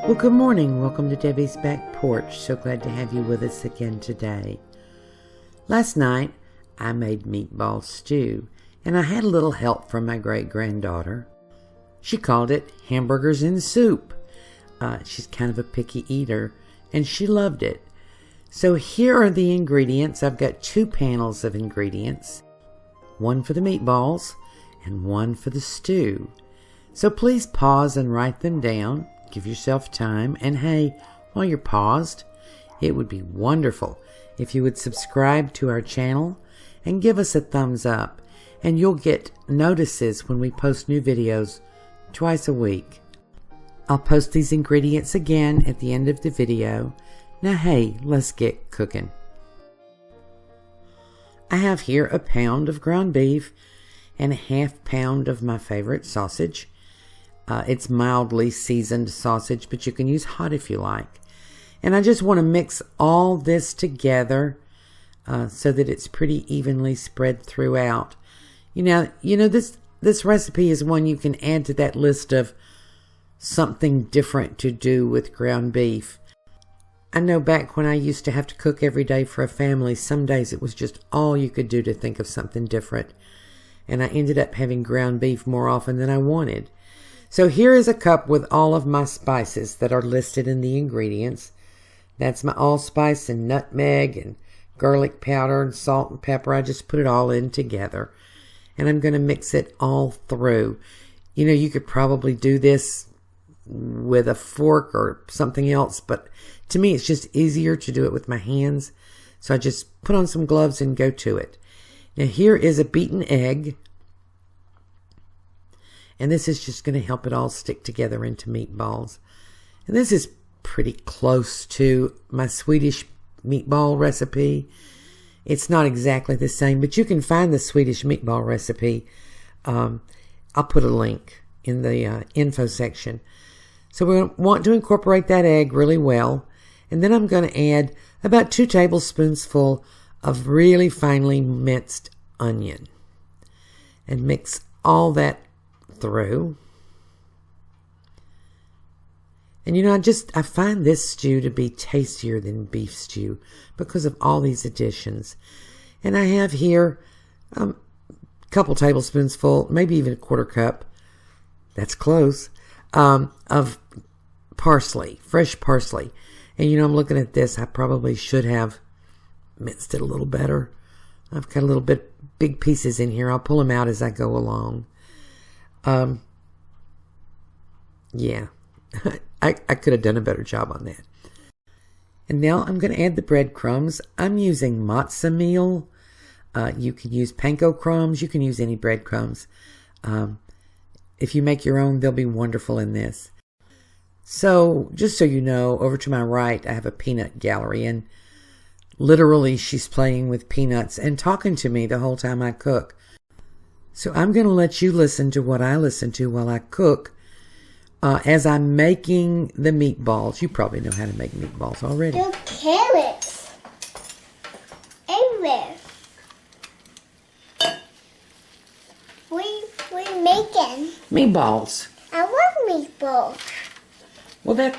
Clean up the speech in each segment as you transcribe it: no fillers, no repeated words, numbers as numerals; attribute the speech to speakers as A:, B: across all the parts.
A: Well, good morning. Welcome to Debbie's Back Porch. So glad to have you with us again today. Last night, I made meatball stew, and I had a little help from my great-granddaughter. She called it hamburgers in soup. She's kind of a picky eater, and she loved it. So here are the ingredients. I've got 2 panels of ingredients, one for the meatballs and one for the stew. So please pause and write them down. Give yourself time. And hey, while you're paused, it would be wonderful if you would subscribe to our channel and give us a thumbs up. And you'll get notices when we post new videos twice a week. I'll post these ingredients again at the end of the video. Now hey, let's get cooking. I have here a pound of ground beef and a half pound of my favorite sausage. It's mildly seasoned sausage, but you can use hot if you like. And I just want to mix all this together so that it's pretty evenly spread throughout. You know, this recipe is one you can add to that list of something different to do with ground beef. I know back when I used to have to cook every day for a family, some days it was just all you could do to think of something different. And I ended up having ground beef more often than I wanted. So here is a cup with all of my spices that are listed in the ingredients. That's my allspice and nutmeg and garlic powder and salt and pepper. I just put it all in together. And I'm going to mix it all through. You know, you could probably do this with a fork or something else, but to me it's just easier to do it with my hands. So I just put on some gloves and go to it. Now here is a beaten egg. And this is just going to help it all stick together into meatballs. And this is pretty close to my Swedish meatball recipe. It's not exactly the same, but you can find the Swedish meatball recipe. I'll put a link in the info section. So we want to incorporate that egg really well. And then I'm going to add about 2 tablespoons of really finely minced onion. And mix all that through. And you know, I find this stew to be tastier than beef stew because of all these additions. And I have here a couple tablespoons full, maybe even a quarter cup, that's close, of parsley, fresh parsley. And you know, I'm looking at this, I probably should have minced it a little better. I've got a little bit big pieces in here. I'll pull them out as I go along. Yeah, I could have done a better job on that. And now I'm going to add the breadcrumbs. I'm using matzo meal. You can use panko crumbs. You can use any breadcrumbs. If you make your own, they'll be wonderful in this. So, just so you know, over to my right, I have a peanut gallery. And literally, she's playing with peanuts and talking to me the whole time I cook. So I'm going to let you listen to what I listen to while I cook as I'm making the meatballs. You probably know how to make meatballs already.
B: There are carrots everywhere. We're making
A: Meatballs.
B: I love meatballs.
A: Well,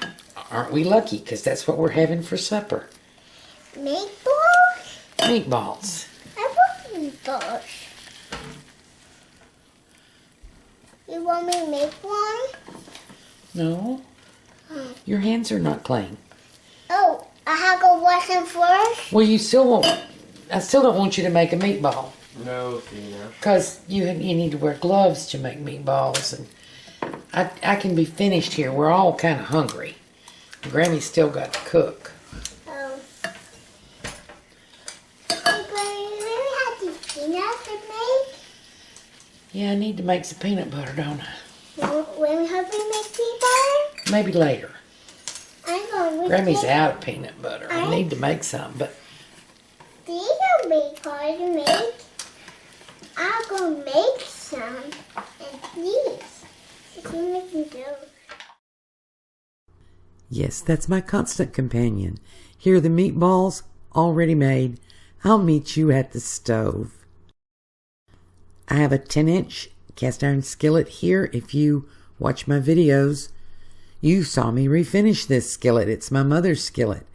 A: aren't we lucky? Because that's what we're having for supper.
B: Meatballs?
A: Meatballs.
B: I love meatballs. You want me to make one?
A: No. Your hands are not clean.
B: Oh, I have to wash them first?
A: Well, you still won't. I still don't want you to make a meatball.
C: No, Tina.
A: Because you need to wear gloves to make meatballs. And I can be finished here. We're all kind of hungry. Grammy's still got to cook.
B: Oh. Hey, Granny, you really have these peanuts to make?
A: Yeah, I need to make some peanut butter, don't I?
B: When we help you make peanut
A: Maybe later.
B: butter?
A: Grammy's out of peanut butter. I need to make some, but
B: These are big hard to make. I'm going to make some. And please, you can make them go.
A: yes, that's my constant companion. Here are the meatballs, already made. I'll meet you at the stove. I have a 10-inch cast iron skillet here. If you watch my videos, You saw me refinish this skillet. It's my mother's skillet.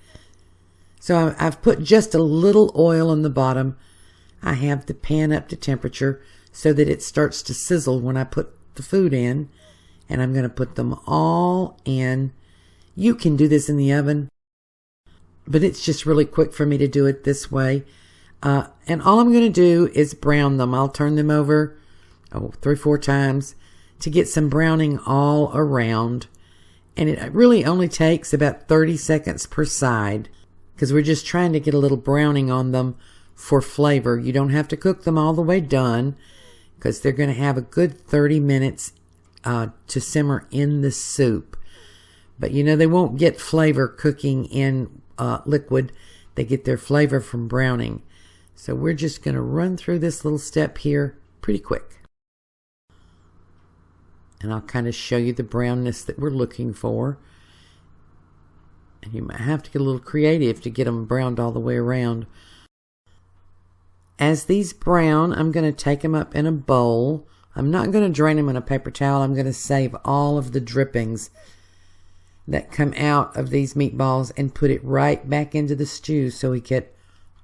A: So I've put just a little oil on the bottom. I have the pan up to temperature so that it starts to sizzle when I put the food in. And I'm going to put them all in. You can do this in the oven, but it's just really quick for me to do it this way. And all I'm going to do is brown them. I'll turn them over 3-4 times to get some browning all around. And it really only takes about 30 seconds per side because we're just trying to get a little browning on them for flavor. You don't have to cook them all the way done because they're going to have a good 30 minutes to simmer in the soup. But you know, they won't get flavor cooking in liquid. They get their flavor from browning. So we're just going to run through this little step here pretty quick. And I'll kind of show you the brownness that we're looking for. And you might have to get a little creative to get them browned all the way around. As these brown, I'm going to take them up in a bowl. I'm not going to drain them in a paper towel. I'm going to save all of the drippings that come out of these meatballs and put it right back into the stew so we get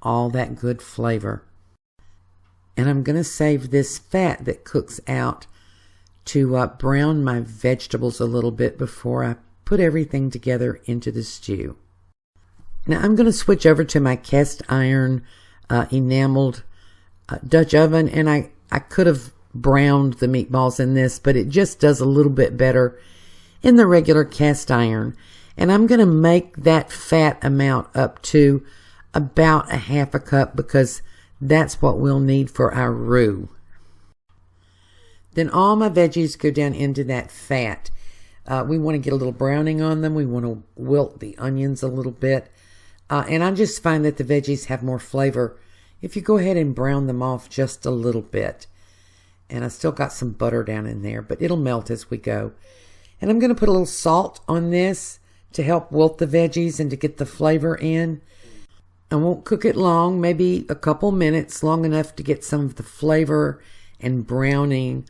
A: all that good flavor. And I'm going to save this fat that cooks out to brown my vegetables a little bit before I put everything together into the stew. Now I'm going to switch over to my cast iron enameled Dutch oven, and I could have browned the meatballs in this, but it just does a little bit better in the regular cast iron. And I'm going to make that fat amount up to about 1/2 cup because that's what we'll need for our roux. Then all my veggies go down into that fat. We want to get a little browning on them. We want to wilt the onions a little bit. And I just find that the veggies have more flavor if you go ahead and brown them off just a little bit. And I still got some butter down in there, but it'll melt as we go. And I'm going to put a little salt on this to help wilt the veggies and to get the flavor in. I won't cook it long, maybe a couple minutes, long enough to get some of the flavor and browning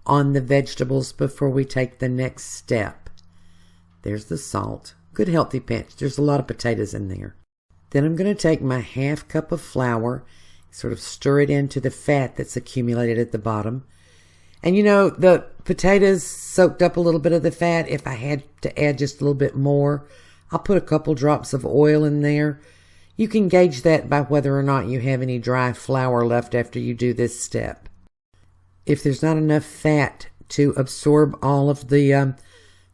A: on the vegetables before we take the next step. There's the salt. Good healthy pinch. There's a lot of potatoes in there. Then I'm going to take my 1/2 cup of flour, sort of stir it into the fat that's accumulated at the bottom. And you know, the potatoes soaked up a little bit of the fat. If I had to add just a little bit more, I'll put a couple drops of oil in there. You can gauge that by whether or not you have any dry flour left after you do this step. If there's not enough fat to absorb all of the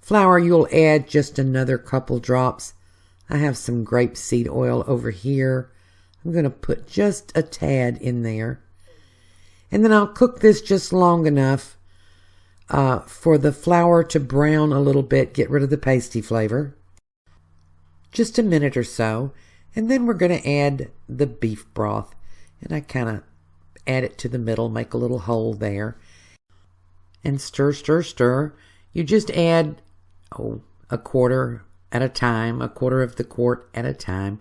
A: flour, you'll add just another couple drops. I have some grapeseed oil over here. I'm going to put just a tad in there. And then I'll cook this just long enough for the flour to brown a little bit, get rid of the pasty flavor. Just a minute or so. And then we're going to add the beef broth. And I kind of add it to the middle, make a little hole there. And stir, stir, stir. You just add a quarter at a time, a quarter of the quart at a time.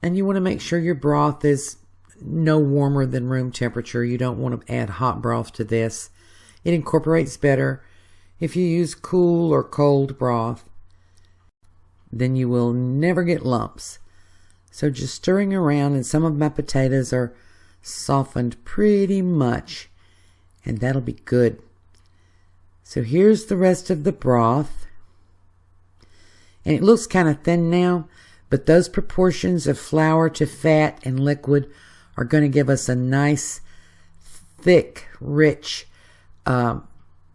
A: And you want to make sure your broth is no warmer than room temperature. You don't want to add hot broth to this. It incorporates better if you use cool or cold broth. Then you will never get lumps. So just stirring around, and some of my potatoes are softened pretty much, and that'll be good. So here's the rest of the broth. And it looks kind of thin now, but those proportions of flour to fat and liquid are going to give us a nice, thick, rich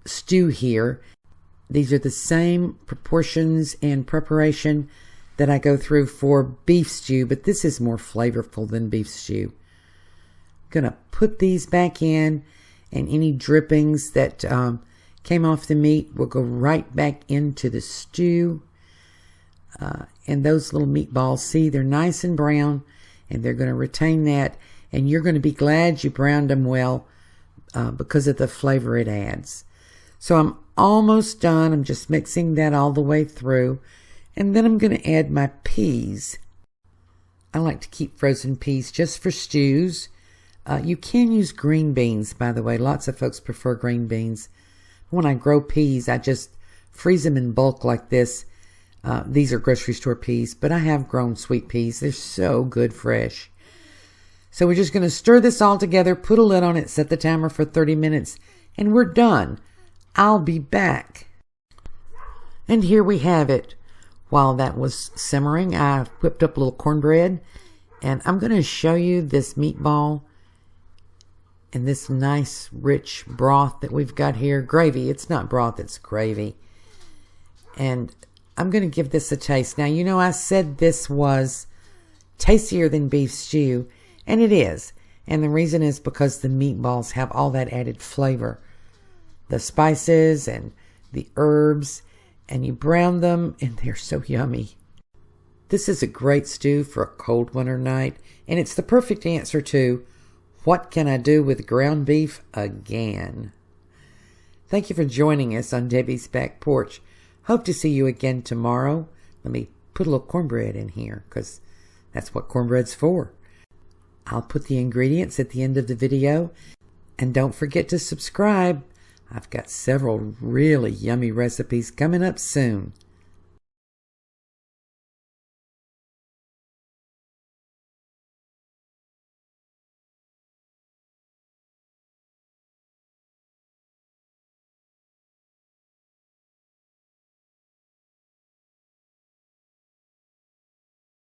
A: stew here. These are the same proportions and preparation that I go through for beef stew, but this is more flavorful than beef stew. I'm going to put these back in, and any drippings that came off the meat will go right back into the stew. And those little meatballs, see, they're nice and brown, and they're going to retain that, and you're going to be glad you browned them well because of the flavor it adds. So I'm almost done. I'm just mixing that all the way through. And then I'm going to add my peas. I like to keep frozen peas just for stews. You can use green beans, by the way. Lots of folks prefer green beans. When I grow peas, I just freeze them in bulk like this. These are grocery store peas, but I have grown sweet peas. They're so good fresh. So we're just going to stir this all together, put a lid on it, set the timer for 30 minutes, and we're done. I'll be back. And here we have it. While that was simmering, I whipped up a little cornbread, and I'm going to show you this meatball and this nice rich broth that we've got here. Gravy. It's not broth, it's gravy. And I'm going to give this a taste. Now, you know I said this was tastier than beef stew, and it is. And the reason is because the meatballs have all that added flavor. The spices and the herbs, and you brown them, and they're so yummy. This is a great stew for a cold winter night, and it's the perfect answer to, what can I do with ground beef again? Thank you for joining us on Debbie's Back Porch. Hope to see you again tomorrow. Let me put a little cornbread in here, because that's what cornbread's for. I'll put the ingredients at the end of the video, and don't forget to subscribe. I've got several really yummy recipes coming up soon.